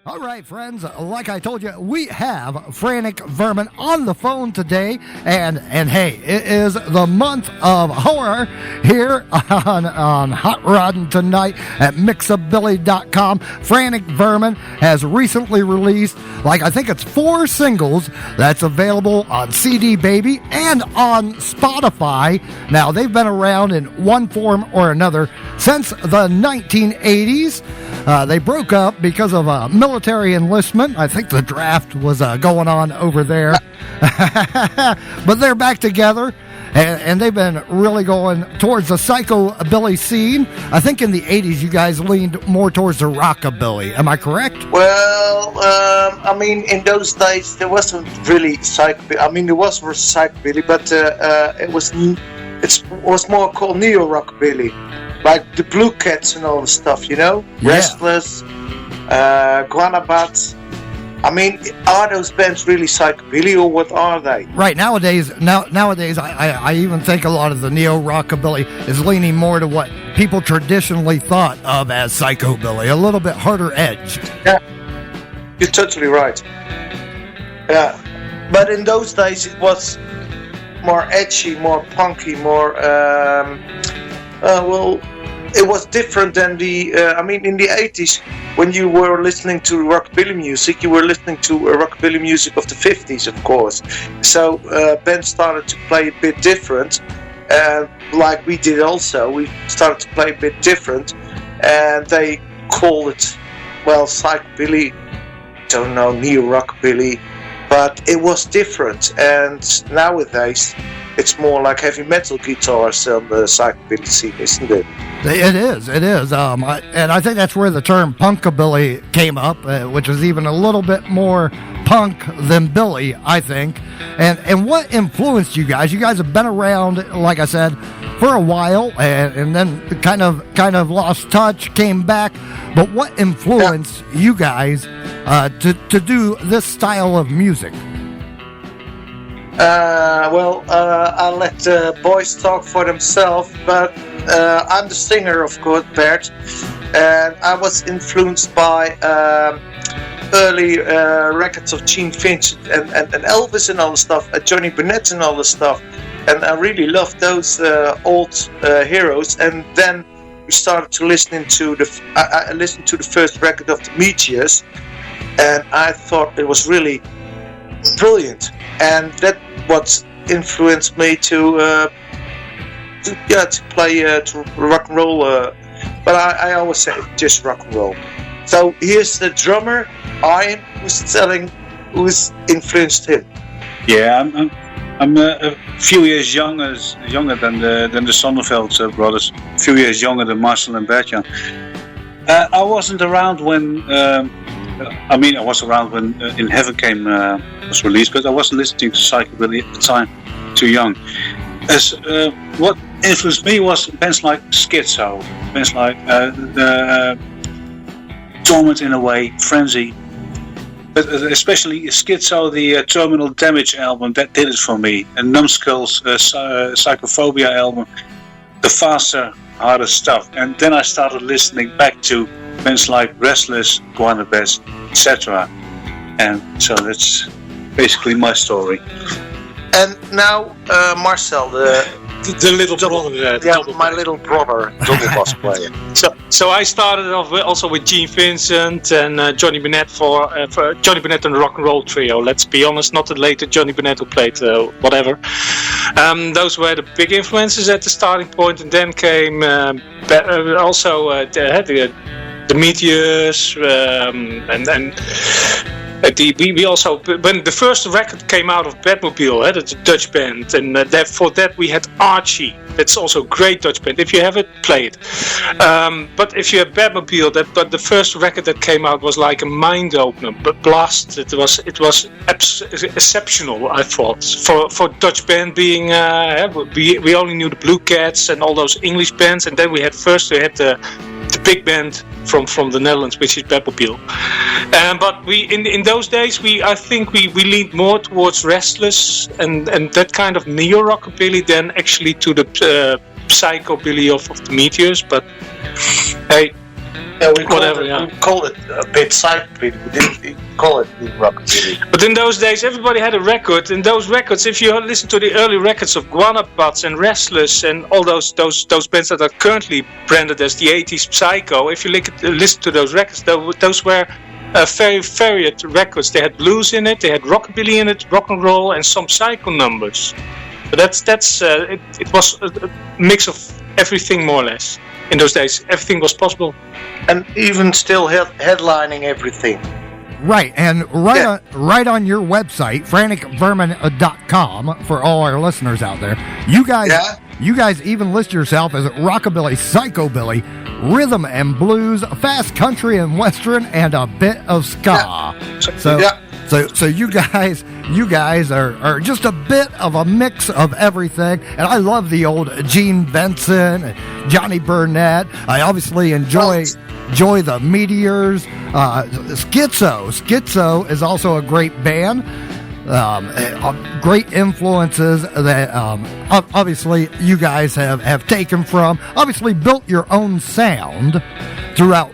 All right, friends, like I told you, we have Frantic Vermin on the phone today, and hey, it is the month of horror here on Hot Roddin tonight at Mixabilly.com. Frantic Vermin has recently released, I think it's 4 singles that's available on CD Baby and on Spotify. Now, they've been around in one form or another since the 1980s. They broke up because of military enlistment. I think the draft was going on over there. But they're back together, and they've been really going towards the Psychobilly scene. I think in the 80s you guys leaned more towards the Rockabilly. Am I correct? Well, in those days there wasn't really Psychobilly. There was Psychobilly, but it was more called Neo-Rockabilly. Like the Blue Cats and all the stuff, Yeah. Restless, Guanabat. Are those bands really Psychobilly, or what are they? Right, nowadays, I even think a lot of the neo-rockabilly is leaning more to what people traditionally thought of as Psychobilly, a little bit harder edge. Yeah, you're totally right. Yeah, but in those days it was more edgy, more punky, more... it was different than the... in the 80s, when you were listening to rockabilly music, you were listening to rockabilly music of the 50s, of course. So bands started to play a bit different, like we did also. We started to play a bit different, and they called it, Psychobilly, don't know, neo-rockabilly, but it was different. And nowadays, it's more like heavy metal guitars on the Psychobilly scene, isn't it? It is. And I think that's where the term punkabilly came up, which is even a little bit more punk than Billy, I think. And what influenced you guys? You guys have been around, like I said, for a while, and then kind of lost touch, came back. But what influenced you guys to do this style of music? I'll let the boys talk for themselves, but I'm the singer, of course, Bert, and I was influenced by early records of Gene Vincent and Elvis and all the stuff, Johnny Bennett and all the stuff, and I really loved those old heroes. And then we started to listen to I listened to the first record of the Meteors, and I thought it was really brilliant, and that what influenced me to play to rock and roll. But I always say just rock and roll. So here's the drummer, Ian, who's influenced him. Yeah, I'm a few years younger than the Sonneveld brothers. A few years younger than Marcel and Bertjan. I wasn't around when. I was around when In Heaven Came was released, but I wasn't listening to Psychobilly at the time. Too young. What influenced me was bands like Schizo, bands like Dormant in a Way, Frenzy, but especially Schizo, the Terminal Damage album, that did it for me, and Numbskull's Psychophobia album, the faster, harder stuff. And then I started listening back to bands like Restless, Guanabes, etc. And so that's basically my story. And now Marcel, the little brother, my little brother, double bass player. So I started off also with Gene Vincent and Johnny Bennett for Johnny Bennett and the Rock and Roll Trio. Let's be honest, not the later Johnny Bennett who played whatever. Those were the big influences at the starting point, and then came also the Meteors and. We also, when the first record came out of Batmobile, that's a Dutch band, and for that we had Archie. That's also a great Dutch band. If you have it, play it. But if you have Batmobile, but the first record that came out was like a mind opener, but blast. It was exceptional. I thought for Dutch band being we only knew the Blue Cats and all those English bands, and then we had the big band from the Netherlands, which is Batmobile. But we in those days I think we leaned more towards Restless and that kind of neo-rockabilly than actually to the Psychobilly of the Meteors. But hey, Yeah, we Whatever, call it a bit psychobilly. We didn't call it the rockabilly. But in those days, everybody had a record. And those records, if you listen to the early records of Guanapods and Restless and all those bands that are currently branded as the 80s psycho, if you listen to those records, those were very varied records. They had blues in it, they had rockabilly in it, rock and roll, and some psycho numbers. But it was a mix of everything more or less. In those days, everything was possible. And even still headlining everything. Right, and right on your website, franticvermin.com, for all our listeners out there, you guys even list yourself as Rockabilly, Psychobilly, rhythm and blues, fast country and western, and a bit of ska. So you guys are just a bit of a mix of everything, and I love the old Gene Benson and Johnny Burnett. I obviously enjoy the Meteors. Schizo is also a great band. Great influences that obviously you guys have taken from. Obviously built your own sound throughout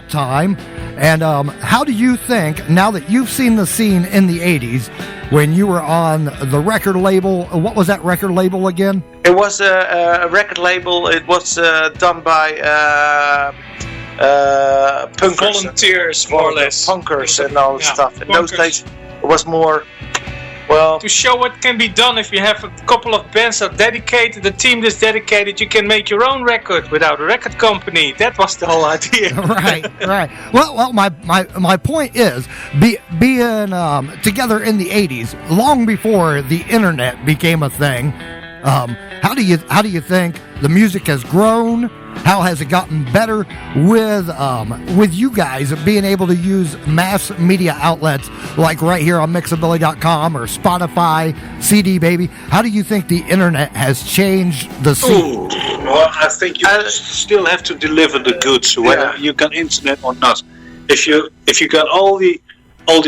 time. And how do you think, now that you've seen the scene in the 80s, when you were on the record label, what was that record label again? It was a record label. It was done by punkers. Volunteers, more or less. Punkers and all that stuff. In those days, it was more... Well, to show what can be done if you have a couple of bands that are dedicated, a team that's dedicated, you can make your own record without a record company. That was the whole idea. Right. Well, my point is, being together in the 80s, long before the internet became a thing, how do you think the music has grown? How has it gotten better with you guys being able to use mass media outlets like right here on Mixabilly.com or Spotify, CD Baby? How do you think the internet has changed the scene? Well, I think you still have to deliver the goods, whether you got internet or not. If you got all the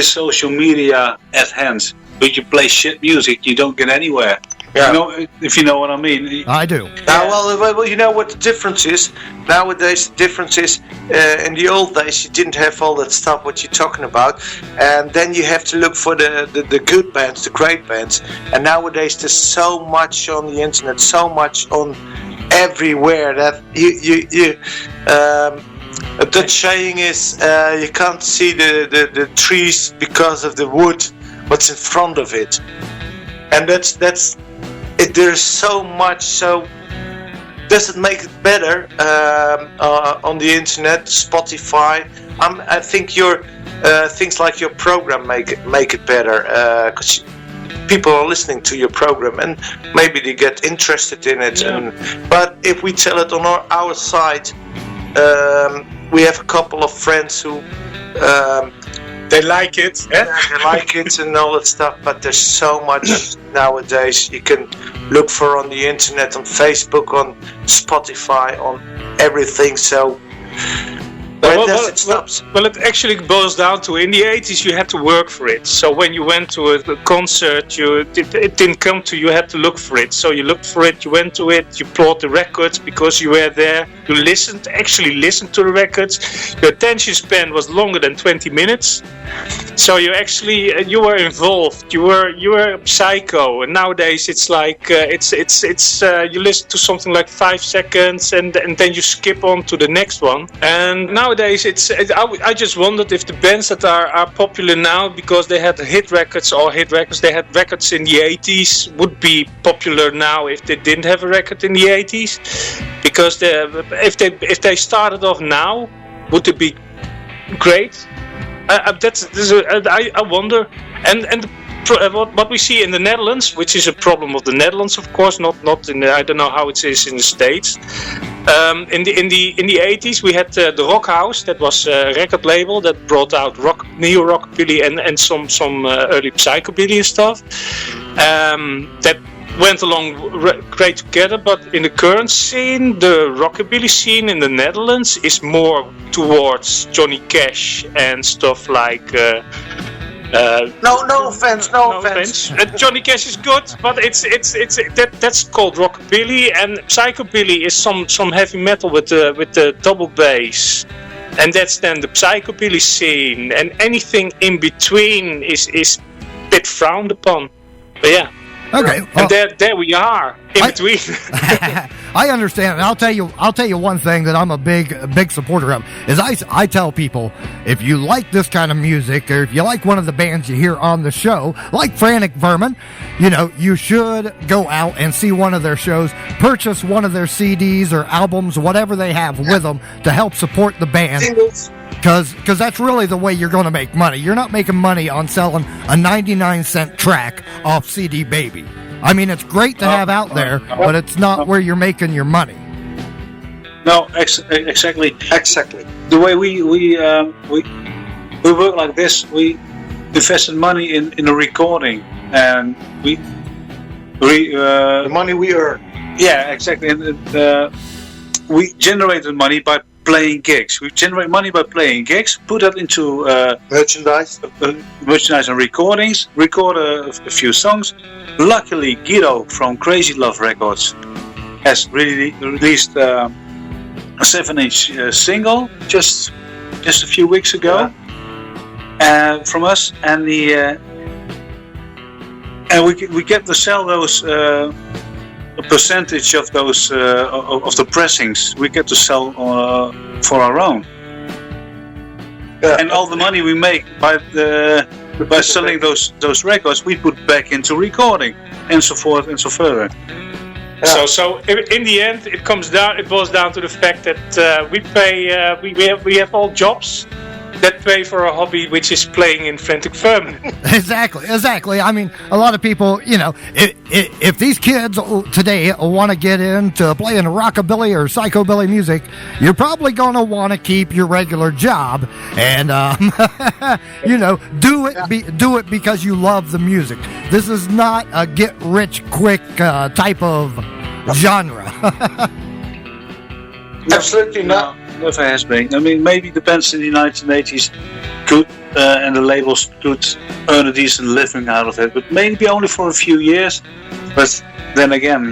social media at hand, but you play shit music, you don't get anywhere. Yeah. You know, if you know what I mean. I do. Well, you know what the difference is? Nowadays, the difference is, in the old days, you didn't have all that stuff, what you're talking about. And then you have to look for the good bands, the great bands. And nowadays, there's so much on the internet, so much on everywhere that a Dutch saying is, you can't see the trees because of the wood, what's in front of it. And that's it. There's so much. So does it make it better on the internet, Spotify? I think your things like your program make it better because people are listening to your program and maybe they get interested in it. Yeah. But if we tell it on our side, we have a couple of friends who. They like it. Yeah, they like it and all that stuff, but there's so much nowadays you can look for on the internet, on Facebook, on Spotify, on everything. So where does it stop? Well, it actually boils down to, in the 80s you had to work for it. So when you went to a concert, it didn't come to you, had to look for it. So you looked for it, you went to it, you bought the records because you were there. You actually listened to the records. Your attention span was longer than 20 minutes. So you were involved. You were psycho. And nowadays it's like you listen to something like 5 seconds and then you skip on to the next one. And nowadays I just wondered if the bands that are popular now because they had hit records, they had records in the 80s, would be popular now if they didn't have a record in the 80s. Because if they started off now, would it be great? I wonder. And what we see in the Netherlands, which is a problem of the Netherlands, of course, not in I don't know how it is in the States. In the 80s, we had the Rock House, that was a record label that brought out neo rockabilly and some early psychobilly and stuff. That went along great together, but in the current scene, the rockabilly scene in the Netherlands is more towards Johnny Cash and stuff like. No offense. Johnny Cash is good, but that's called rockabilly, and psychobilly is some heavy metal with the double bass. And that's then the Psychobilly scene, and anything in between is a bit frowned upon. But yeah. Okay. Well, and there we are in between. I understand, and I'll tell you one thing that I'm a big supporter of is I tell people, if you like this kind of music, or if you like one of the bands you hear on the show, like Frantic Vermin, you should go out and see one of their shows, purchase one of their CDs or albums, whatever they have with them to help support the band. Singles. Because that's really the way you're going to make money. You're not making money on selling a 99-cent track off CD Baby. I mean, it's great to have out there, but it's not where you're making your money. No, exactly. Exactly. The way we work like this, we invested money in a recording, and the money we earn. Yeah, exactly. And we generated money by playing gigs. We generate money by playing gigs, put that into merchandise and recordings, record a few songs. Luckily, Guido from Crazy Love Records has released a 7-inch single just a few weeks ago from us, and we get to sell those. A percentage of those of the pressings we get to sell for our own, and all the money we make by selling those records we put back into recording, and so forth and so further. So in the end, it boils down to the fact that we pay. We have all jobs that pay for a hobby, which is playing in Frantic Vermin. Exactly. I mean, a lot of people, if these kids today want to get into playing rockabilly or psychobilly music, you're probably going to want to keep your regular job and, do it because you love the music. This is not a get-rich-quick type of genre. Absolutely not. Never has been. I mean, maybe the bands in the 1980s could, and the labels could earn a decent living out of it, but maybe only for a few years. But then again,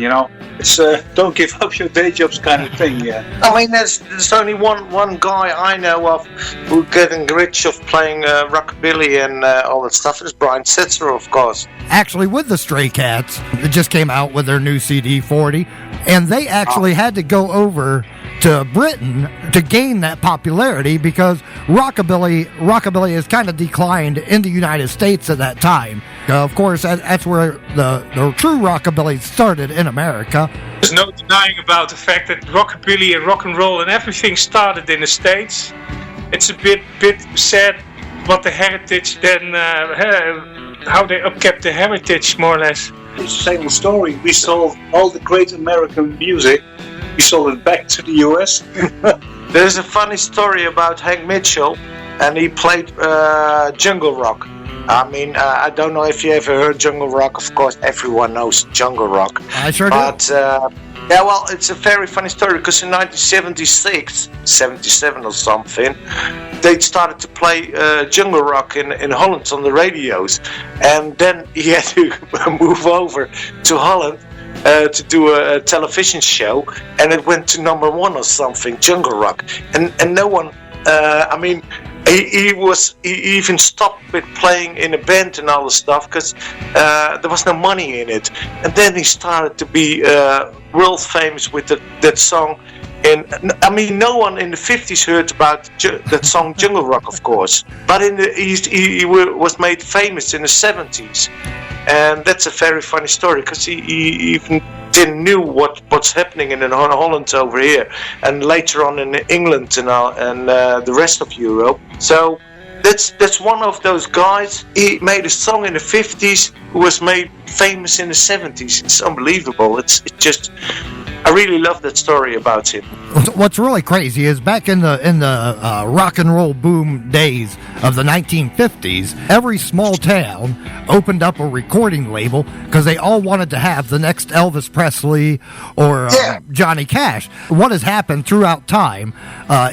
it's don't give up your day jobs kind of thing. Yeah. I mean, there's only one guy I know of who's getting rich of playing rockabilly and all that stuff. Is Brian Setzer, of course. Actually, with the Stray Cats, it just came out with their new CD 40, and they actually had to go over to Britain to gain that popularity because rockabilly has kind of declined in the United States at that time. Of course, that's where the true rockabilly started in America. There's no denying about the fact that rockabilly and rock and roll and everything started in the States. It's a bit sad what the heritage then, how they upkept the heritage more or less. It's the same story. We sold all the great American music. We sold it back to the US. There's a funny story about Hank Mitchell, and he played jungle rock. I mean, I don't know if you ever heard jungle rock. Of course, everyone knows jungle rock. I sure do. But it's a very funny story because in 1976, 77 or something, they started to play jungle rock in Holland on the radios, and then he had to move over to Holland. To do a television show, and it went to #1 or something, jungle rock, and no one. He even stopped with playing in a band and all the stuff because there was no money in it, and then he started to be world famous with that song. And no one in the 50s heard about that song Jungle Rock, of course, but he was made famous in the 70s. And that's a very funny story because he even didn't knew what's happening in Holland over here, and later on in England and the rest of Europe. So that's one of those guys. He made a song in the 50s who was made famous in the 70s. It's unbelievable. It's just. I really love that story about him. What's really crazy is back in the rock and roll boom days of the 1950s, every small town opened up a recording label because they all wanted to have the next Elvis Presley or Johnny Cash. What has happened throughout time,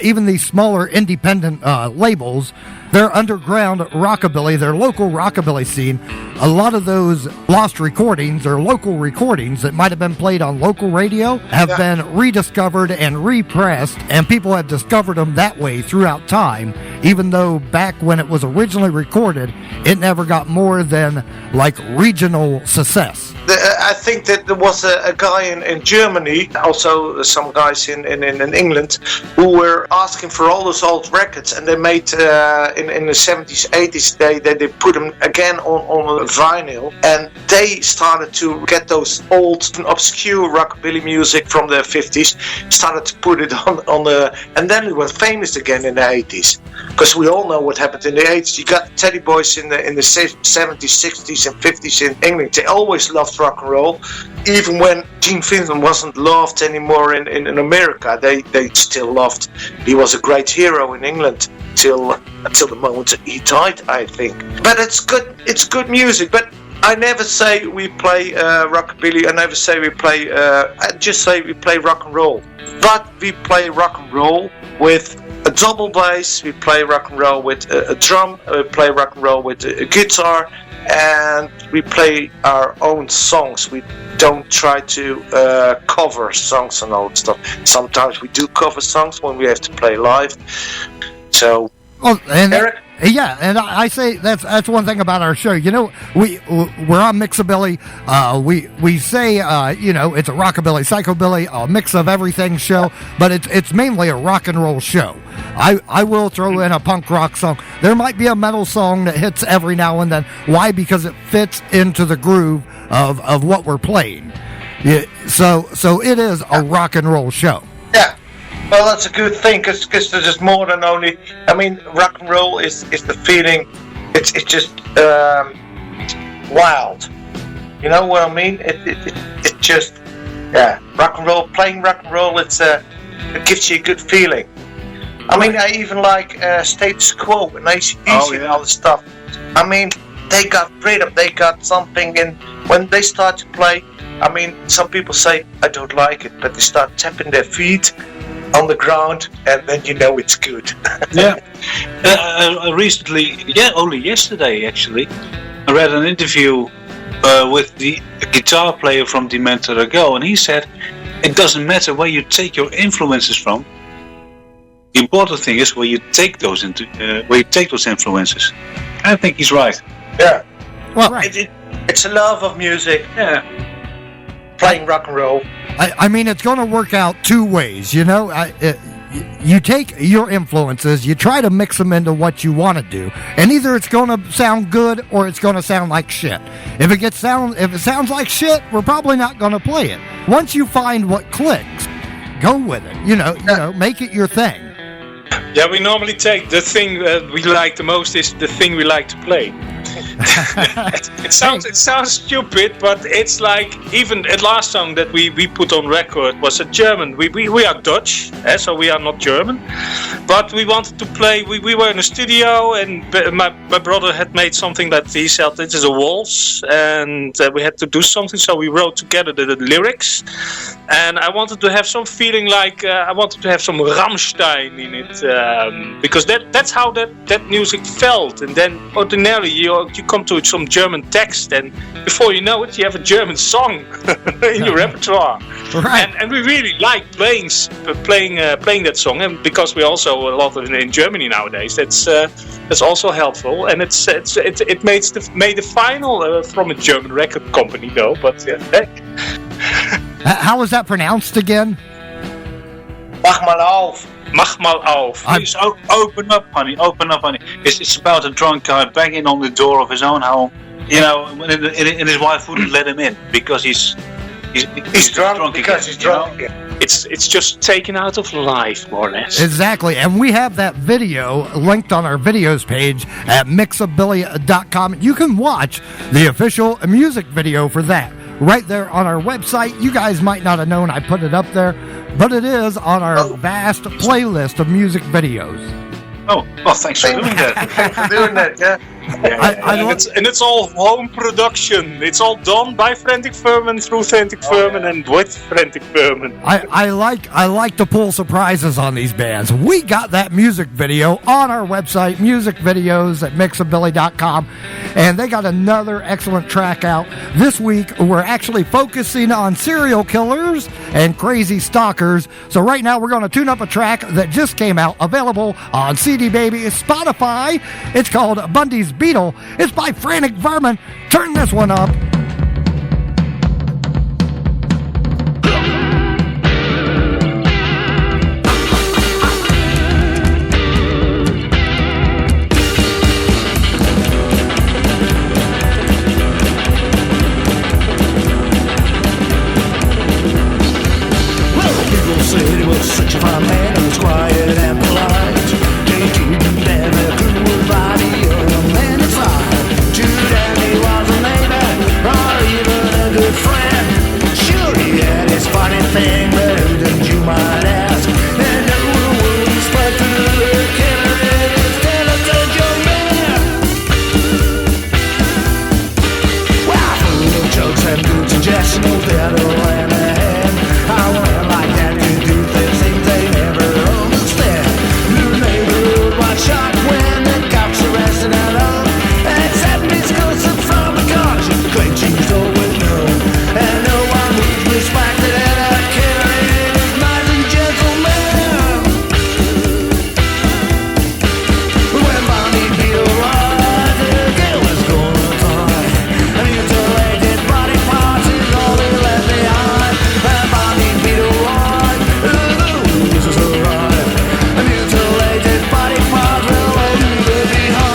even these smaller independent labels, their underground rockabilly, their local rockabilly scene. A lot of those lost recordings or local recordings that might have been played on local radio have been rediscovered and repressed, and people have discovered them that way throughout time, even though back when it was originally recorded, it never got more than like regional success. I think that there was a guy in Germany, also some guys in England, who were asking for all those old records, and they made in the 70s, 80s, they put them again on vinyl, and they started to get those old obscure rockabilly music from the 50s, started to put it on the, and then it was famous again in the 80s, because we all know what happened in the 80s. You got Teddy Boys in the 70s, 60s, and 50s in England. They always loved rock and roll, even when Gene Vincent wasn't loved anymore in America. They still loved. He was a great hero in England until the moment that he died, I think. But it's good music. But I never say we play rockabilly. I never say we play. I just say we play rock and roll. But we play rock and roll with a double bass. We play rock and roll with a drum. We play rock and roll with a guitar. And we play our own songs. We don't try to cover songs and all that stuff. Sometimes we do cover songs when we have to play live. So, Eric? Yeah, and I say that's one thing about our show. You know, we're on Mixabilly. We say it's a rockabilly, psychobilly, a mix of everything show, but it's mainly a rock and roll show. I will throw in a punk rock song. There might be a metal song that hits every now and then. Why? Because it fits into the groove of what we're playing. Yeah, so it is a rock and roll show. Yeah. Well, that's a good thing, because there's more than only. I mean, rock and roll is the feeling. It's just wild. You know what I mean? It just rock and roll. Playing rock and roll, it gives you a good feeling. I mean, I even like Status Quo and AC/DC and all this stuff. I mean, they got rhythm. They got something, and when they start to play, I mean, some people say I don't like it, but they start tapping their feet on the ground, and then you know it's good. Recently, only yesterday actually, I read an interview with the guitar player from Dementor Ago, and he said it doesn't matter where you take your influences from. The important thing is where you take those influences. I think he's right. Yeah. Well, right. It's a love of music. Yeah. Playing rock and roll. I mean, it's going to work out two ways, you know. You take your influences, you try to mix them into what you want to do, and either it's going to sound good or it's going to sound like shit. If it sounds like shit, we're probably not going to play it. Once you find what clicks, go with it. You know, make it your thing. Yeah, we normally take the thing that we like the most is the thing we like to play. It sounds stupid, but it's like even the last song that we put on record was a German. We are Dutch, so we are not German, but we wanted to play. We were in a studio, and my brother had made something that he said this is a waltz, and we had to do something, so we wrote together the lyrics, and I wanted to have some feeling like I wanted to have some Rammstein in it, because that's how that music felt, and then ordinarily you come to some German text, and before you know it, you have a German song in your repertoire. Right. And we really like playing that song, and because we also a lot in Germany nowadays, that's also helpful. And it made the final from a German record company though. But how was that pronounced again? Mach mal auf. Mach mal auf. Please open up, honey. Open up, honey. It's about a drunk guy banging on the door of his own home. You know, and his wife wouldn't let him in because he's drunk because he's drunk again. It's just taken out of life, more or less. Exactly, and we have that video linked on our videos page at mixabilly.com. You can watch the official music video for that right there on our website. You guys might not have known I put it up there, but it is on our vast playlist of music videos. Oh, well, thanks for doing that. Thanks for doing that, yeah. And it's all home production. It's all done by Frantic Vermin through Frantic Vermin and with Frantic Vermin. I like to pull surprises on these bands. We got that music video on our website, music videos at mixabilly.com, and they got another excellent track out. This week, we're actually focusing on serial killers and crazy stalkers. So right now, we're going to tune up a track that just came out, available on CD Baby, Spotify. It's called Bundy's Beetle. It's by Frantic Vermin. Turn this one up. Such a fine man who was quiet and polite. Dating and a cool body of a man inside. To that he was a neighbor or even a good friend. Sure, he had his funny thing, but who did you might ask? And no one would expect to the killer in his talented young man. Well, full of jokes and good suggestions, no better than a hand. I went like that to do things they never understand. Your neighborhood was shocked when the cops arrested at home. Except exclusive from the cars, you claim she's always known. And no one was respected and a killer in his nice and gentleman. When Bundy Beetle arrived, the girl was gonna die. A mutilated body parts is all he left behind. And Bundy Beetle arrived, losers arrived. A mutilated body parts will leave it behind.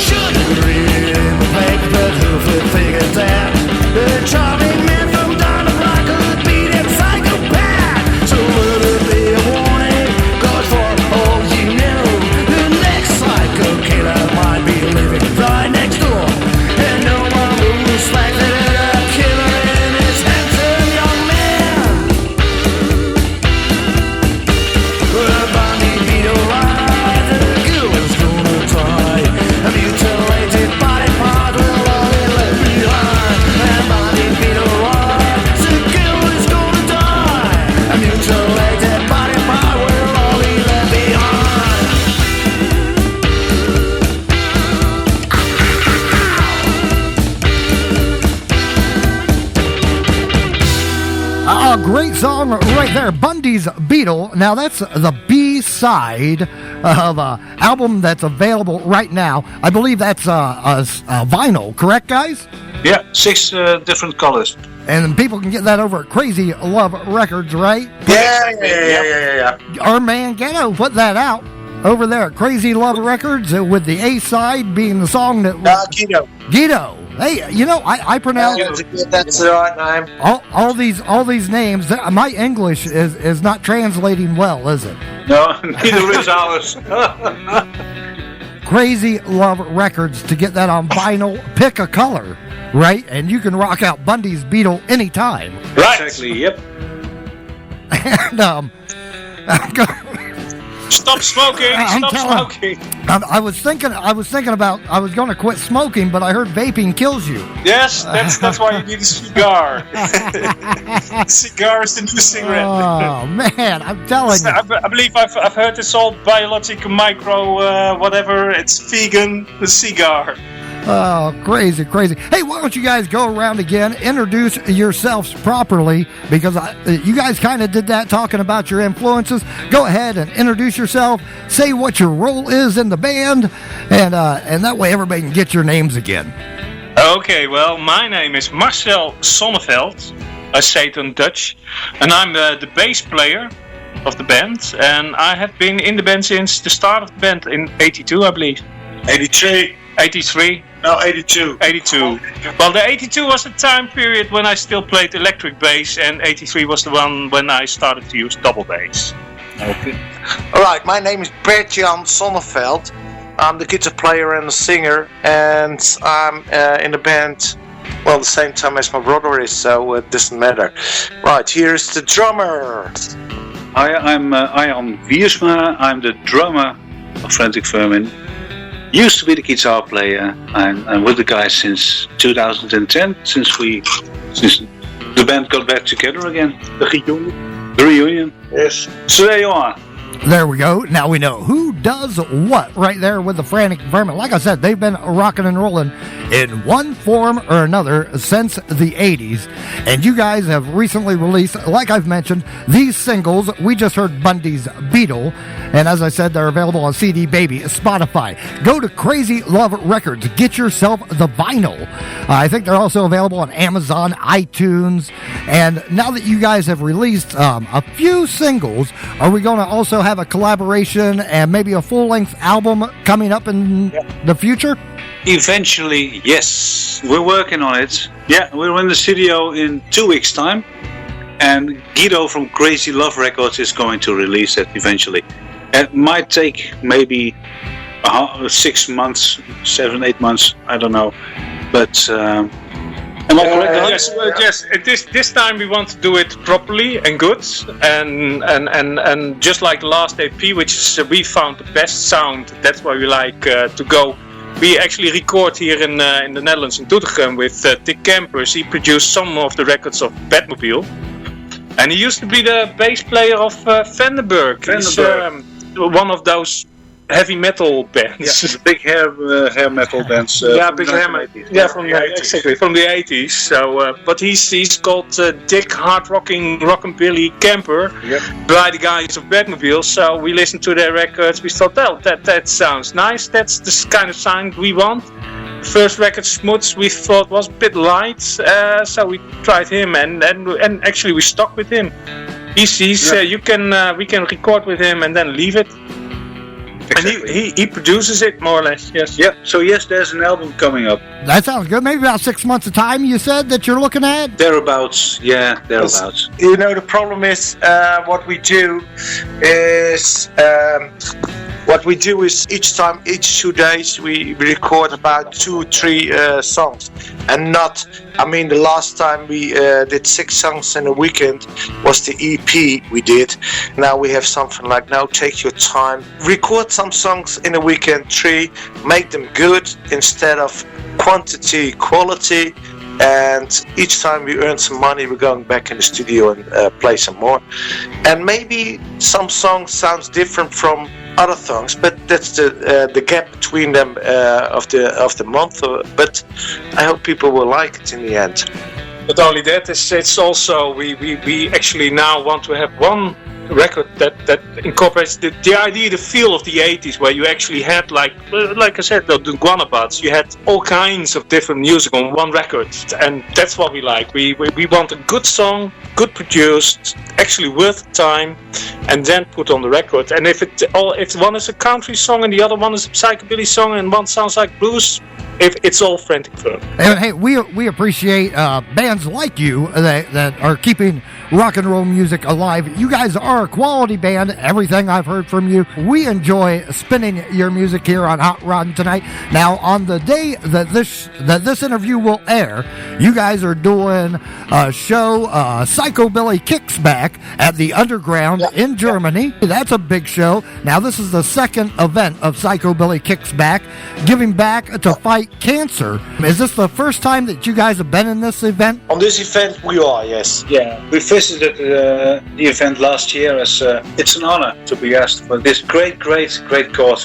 Shouldn't read it in the paper, but who figured that? The charming man from down the block could be that psychopath. So let it be a warning, 'cause for all you know, the next psycho killer might be living right next door. And no one will respect that a killer in his handsome young man. Well, Bundy Beetle arrived, the girl is gonna die. A mutilated body part will only left behind. And Bundy Beetle arrived, the girl is gonna die. A mutilated body part will only left behind. A great song right there, Bundy's Beetle. Now that's the B-side of an album that's available right now. I believe that's a vinyl, correct, guys? Yeah, 6 different colors. And people can get that over at Crazy Love Records, right? Yeah. Our man Ghetto put that out over there at Crazy Love Records, with the A-side being the song that Guido. Guido. Hey, you know, I pronounce That's the right name. all these names. My English is not translating well, is it? No, neither is ours. Crazy Love Records to get that on vinyl. Pick a color, right? And you can rock out Bundy's Beetle anytime. Right. Exactly, yep. And Stop smoking! Stop smoking! I was thinking about I was going to quit smoking, but I heard vaping kills you. Yes, that's why you need a cigar. Cigar is the new cigarette. Oh man, I'm telling you. I believe I've heard it's all biological, micro, whatever. It's vegan cigar. Oh, crazy. Hey, why don't you guys go around again, introduce yourselves properly, because you guys kind of did that talking about your influences. Go ahead and introduce yourself, say what your role is in the band, and that way everybody can get your names again. Okay, well, my name is Marcel Sonneveld. I say it in Dutch. And I'm the bass player. of the band, and I have been in the band since the start of the band in '82, I believe. 83. 83. No, 82. 82. Well, the 82 was the time period when I still played electric bass, and 83 was the one when I started to use double bass. Okay. Alright, my name is Bert-Jan Sonneveld. I'm the guitar player and the singer, and I'm in the band, well, the same time as my brother is, so it doesn't matter. Right, here's the drummer. Hi, I'm Ian Wiersma. I'm the drummer of Frantic Vermin. Used to be the guitar player. I'm with the guys since 2010, since the band got back together again. The reunion. Yes. So there you are. There we go. Now we know who does what right there with the Frantic Vermin. Like I said, they've been rocking and rolling in one form or another since the 80s. And you guys have recently released, like I've mentioned, these singles. We just heard Bundy's Beetle. And as I said, they're available on CD Baby, Spotify. Go to Crazy Love Records. Get yourself the vinyl. I think they're also available on Amazon, iTunes. And now that you guys have released a few singles, are we going to also have a collaboration and maybe a full-length album coming up in the future? Eventually, yes. We're working on it. Yeah, we're in the studio in 2 weeks' time. And Guido from Crazy Love Records is going to release it eventually. It might take maybe 6 months, 7-8 months, I don't know. But am I correct? Yes. This time we want to do it properly and good, and just like the last EP, which is, we found the best sound. That's why we like to go. We actually record here in the Netherlands in Doetinchem with Dick Campers. He produced some of the records of Batmobile, and he used to be the bass player of Vandenberg. He's one of those heavy metal bands. Yeah, big hair metal bands. Big hair metal. Yeah, from the 80s. Exactly, from the 80s. So, but he's called Dick Hard Rockabilly Camper by the guys of Batmobile. So we listened to their records. We thought, well, that sounds nice. That's the kind of sound we want. First record, Smuts, we thought was a bit light, so we tried him, and actually we stuck with him. We can record with him and then leave it. Exactly. And he produces it more or less, yes. Yeah, so yes, there's an album coming up. That sounds good. Maybe about 6 months of time, you said, that you're looking at? Thereabouts, yeah, thereabouts. You know, the problem is what we do is each 2 days we record about 2 or 3 songs, and not. I mean, the last time we did 6 songs in a weekend was the EP we did. Now we have something like, now take your time, record some songs in a weekend, 3, make them good instead of quantity, quality. And each time we earn some money, we're going back in the studio and play some more. And maybe some songs sounds different from other songs, but that's the gap between them of the month. But I hope people will like it in the end. Not only that, it's also we actually now want to have one record that incorporates the idea, the feel of the 80s, where you actually had, like I said, the Guanabots, you had all kinds of different music on one record, and that's what we like. We want a good song, good produced, actually worth time, and then put on the record. And if one is a country song and the other one is a psychobilly song and one sounds like blues, it's all Frantic Vermin. And hey, we appreciate bands like you that are keeping rock and roll music alive. You guys are a quality band. Everything I've heard from you, we enjoy spinning your music here on Hot Roddin tonight. Now, on the day that this interview will air, you guys are doing a show, Psychobilly Kicks Back at the Underground in Germany. That's a big show. Now, this is the second event of Psychobilly Kicks Back, giving back to fight cancer. Is this the first time that you guys have been in this event? On this event, we are, yes. Yeah, we visited the event last year. As it's an honor to be asked for this great cause,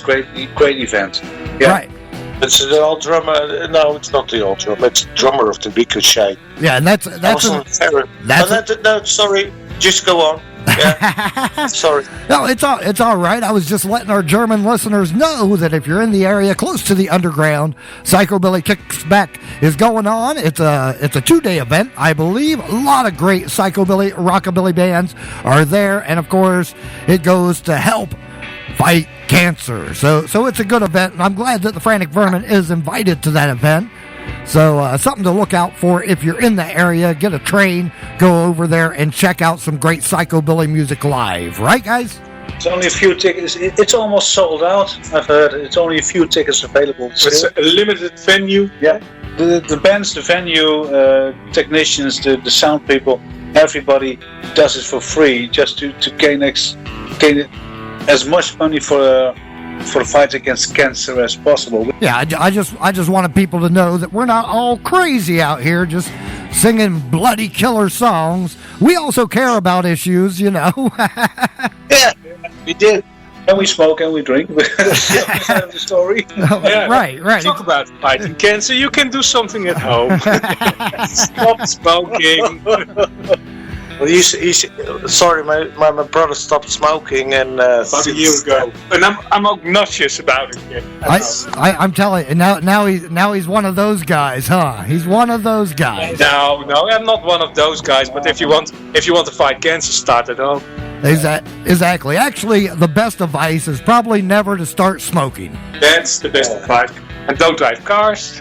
great event. Yeah. Right. It's the old drummer. No, it's not the old drummer. It's the drummer of the Ricochet. Yeah, and that's sorry. Just go on. Yeah. Sorry. No, it's all right. I was just letting our German listeners know that if you're in the area close to the underground, Psychobilly Kicks Back is going on. It's a 2-day event, I believe. A lot of great Psychobilly, Rockabilly bands are there, and of course, it goes to help fight cancer. So it's a good event, and I'm glad that the Frantic Vermin is invited to that event. So something to look out for if you're in the area. Get a train, go over there, and check out some great Psychobilly music live. Right, guys? It's only a few tickets. It's almost sold out, I've heard. It's only a few tickets available. It's a limited venue. Yeah. The bands, the venue, technicians, the sound people, everybody does it for free just to gain as much money for the fight against cancer as possible. Yeah, I just wanted people to know that we're not all crazy out here just singing bloody killer songs. We also care about issues, you know. Yeah, we did. And we smoke and we drink. That's the end of the story. Yeah. Right. Talk about fighting cancer. You can do something at home. Stop smoking. Well, sorry, my brother stopped smoking About a year ago, and I'm obnoxious about it. Yeah. I'm telling you, now he's one of those guys, huh? He's one of those guys. No, I'm not one of those guys. But if you want to fight cancer, start at home. Exactly. Actually, the best advice is probably never to start smoking. That's the best advice. And don't drive cars.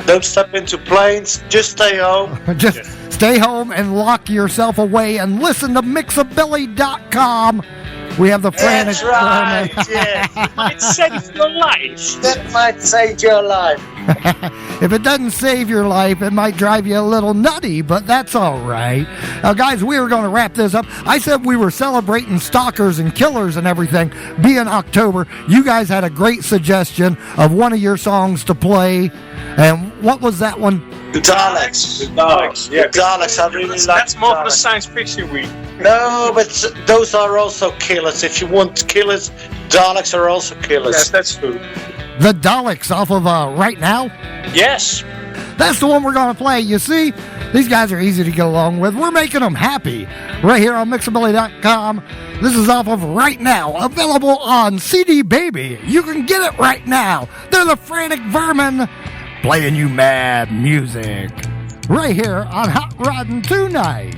Don't step into planes. Just stay home. Just stay home and lock yourself away and listen to Mixabilly.com. We have the Frantic That's right. Vermin. Yeah. Might save your life. That might save your life. If it doesn't save your life, it might drive you a little nutty, but that's all right. Now, guys, we are going to wrap this up. I said we were celebrating stalkers and killers and everything, being October. You guys had a great suggestion of one of your songs to play. And what was that one? The Daleks. The Daleks. The Daleks. I really like That's more for the Daleks. science fiction week. No, but those are also killers. If you want killers, Daleks are also killers. Yes, that's true. The Daleks off of Right Now? Yes. That's the one we're going to play. You see, these guys are easy to get along with. We're making them happy right here on Mixabilly.com. This is off of Right Now, available on CD Baby. You can get it right now. They're the Frantic Vermin playing you mad music right here on Hot Roddin' tonight.